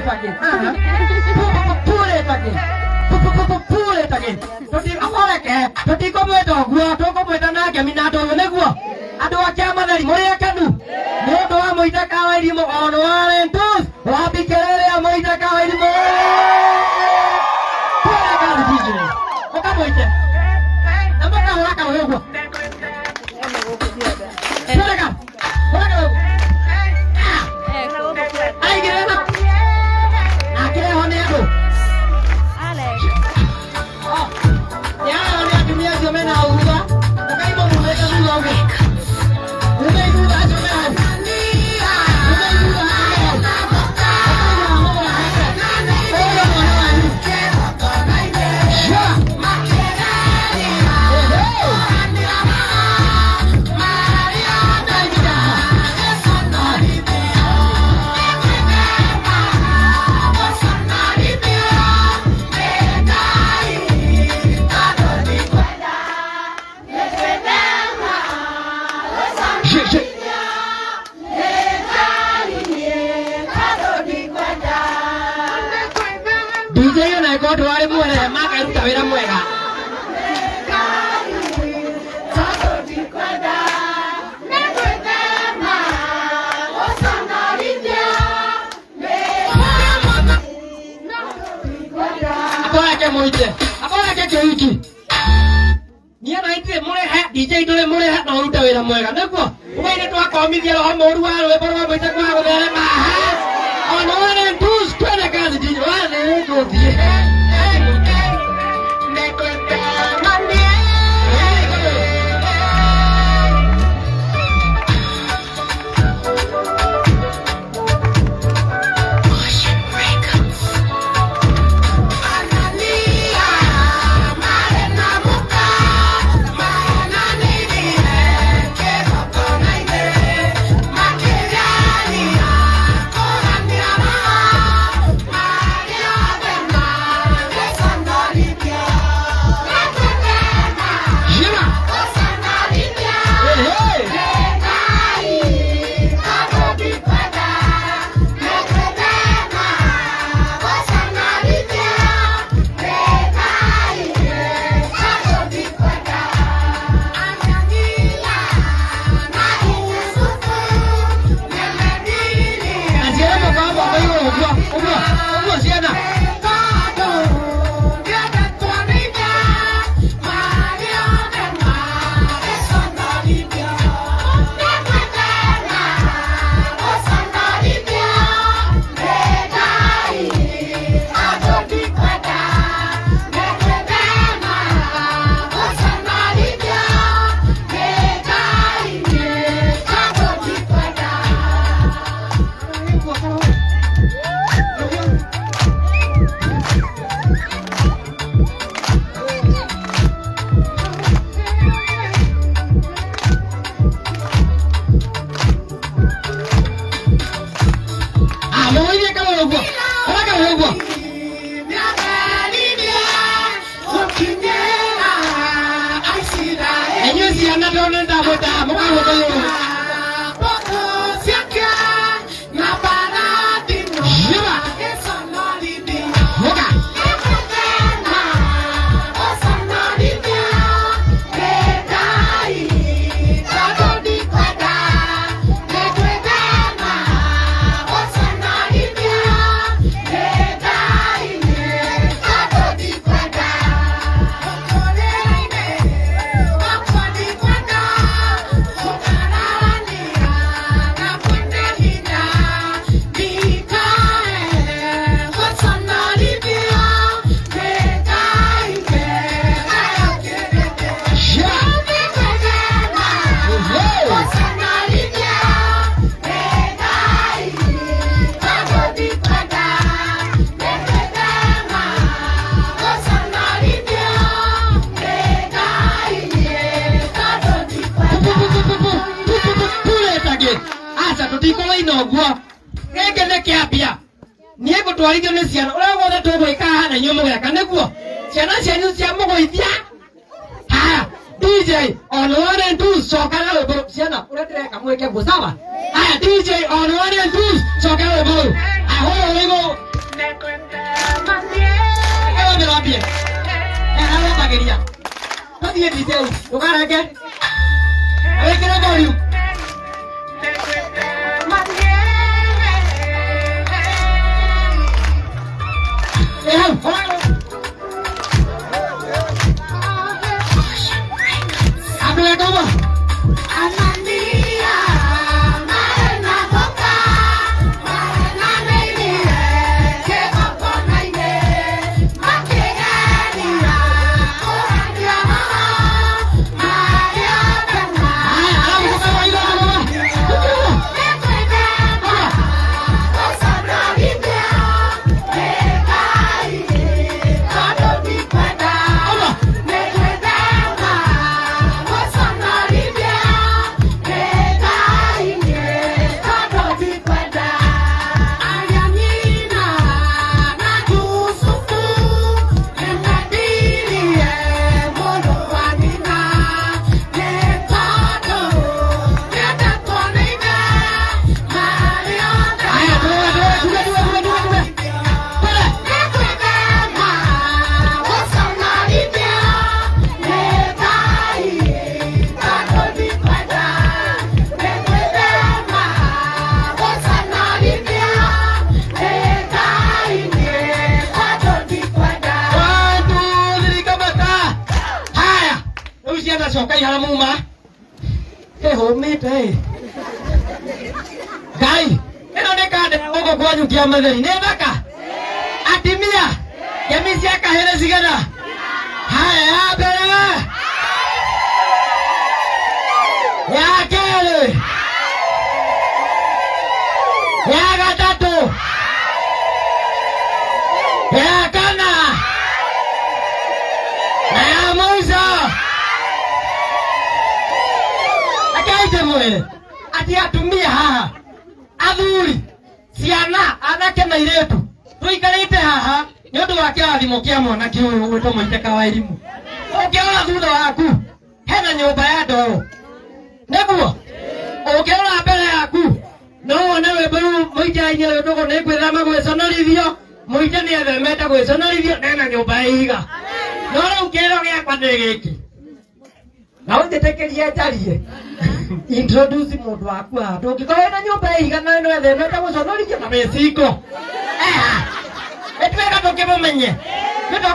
it again. Pull it again. Pull it again. Toti amore ke. Toti komo eto gua to komo etana ke minato ne gua. Ado akama dari moya kanu. Modo amoita kawa di mo ono alentus. Wapi kelele amoita kawa di mo. Pull it again. Oka moita. Amaka waka wewe gua. Pull it again. DJ này có đồ ai mua này má cái lúc trời đang mua cả. Apa lagi mau itu? Apa lagi cewek itu? Dia naik itu mulai hat DJ itu mulai hat nak lu trời đang mua cả. Nếu có, bây giờ tôi có mình giờ họ mua đồ ăn rồi, bây giờ bây giờ qua bây giờ mà ha. Ono nên tu spera casa di Giovanni così. Nie ko tuari jone sian ora ko da to boy ka na nyomo ya kan ko siana sianu siamo ko itia ha DJ on one and two sokala lo bro siana ora tre kamu ke bosawa ha DJ on one and two sokala lo bro a ho le go geria tuthie detail ukareke wekire volume sokai halamu ma homete gai eno ne kade ogo kwanyu kia matheri ne thaka atimia yamisi akahere sigana haya ya mbere ya kere ya gatatu ya kana na ya mwisho ati atumia haha athuri ciana anake na iretu tuikarite haha ni undu wa kirathimo kia mwanake uyu gwitwo Muitĩka wa Irimũ. Ũngĩrora thutha waku hena nyũmba ya ndoro nĩguo ũngĩrora mbere yaku no wone wĩmbo rĩu mũingĩ-inĩ ũyũ ndũgũ nĩ gwĩthema gwĩconorithio mũingĩ nĩ ethemete gwĩconorithio nena nyũmba ya ihiga no rĩu kĩrĩro gĩakwa nĩ gĩkĩ na ũnjĩtĩkĩrie njarie introduce mũndũ waku haha ndũngĩkorwo wĩna nyũmba ya ihiga na ĩno ethemete gũconorithio na mĩcingo ĩtwĩka tũkĩmũmenye